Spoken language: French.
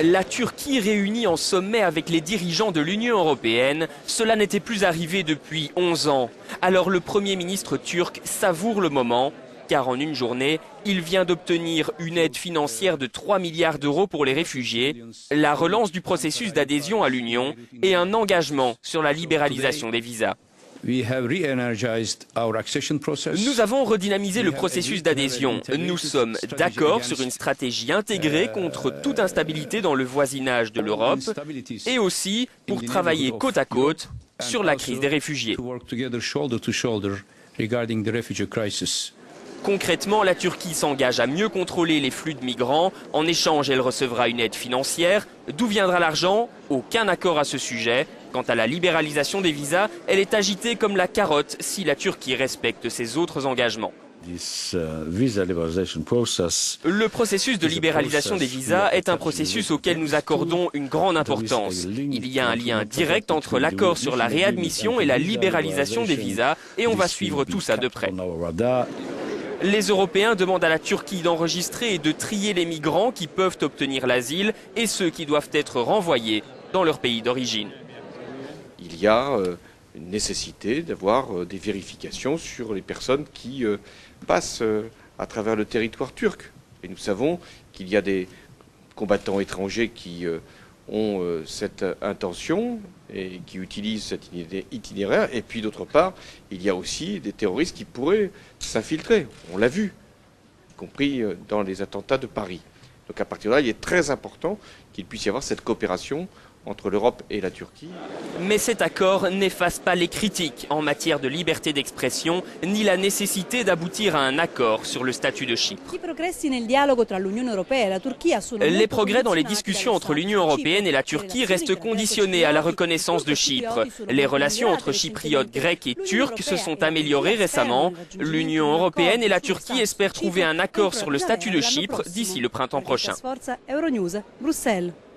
La Turquie réunie en sommet avec les dirigeants de l'Union européenne, cela n'était plus arrivé depuis 11 ans. Alors le Premier ministre turc savoure le moment, car en une journée, il vient d'obtenir une aide financière de 3 milliards d'euros pour les réfugiés, la relance du processus d'adhésion à l'Union et un engagement sur la libéralisation des visas. Nous avons redynamisé le processus d'adhésion. Nous sommes d'accord sur une stratégie intégrée contre toute instabilité dans le voisinage de l'Europe et aussi pour travailler côte à côte sur la crise des réfugiés. Concrètement, la Turquie s'engage à mieux contrôler les flux de migrants. En échange, elle recevra une aide financière. D'où viendra l'argent? Aucun accord à ce sujet. Quant à la libéralisation des visas, elle est agitée comme la carotte si la Turquie respecte ses autres engagements. Le processus de libéralisation des visas est un processus auquel nous accordons une grande importance. Il y a un lien direct entre l'accord sur la réadmission et la libéralisation des visas et on va suivre tout ça de près. Les Européens demandent à la Turquie d'enregistrer et de trier les migrants qui peuvent obtenir l'asile et ceux qui doivent être renvoyés dans leur pays d'origine. Il y a une nécessité d'avoir des vérifications sur les personnes qui passent à travers le territoire turc. Et nous savons qu'il y a des combattants étrangers qui ont cette intention et qui utilisent cet itinéraire. Et puis d'autre part, il y a aussi des terroristes qui pourraient s'infiltrer. On l'a vu, y compris dans les attentats de Paris. Donc à partir de là, il est très important qu'il puisse y avoir cette coopération entre l'Europe et la Turquie. Mais cet accord n'efface pas les critiques en matière de liberté d'expression, ni la nécessité d'aboutir à un accord sur le statut de Chypre. Les progrès dans les discussions entre l'Union européenne et la Turquie restent conditionnés à la reconnaissance de Chypre. Les relations entre chypriotes grecs et turcs se sont améliorées récemment. L'Union européenne et la Turquie espèrent trouver un accord sur le statut de Chypre d'ici le printemps prochain.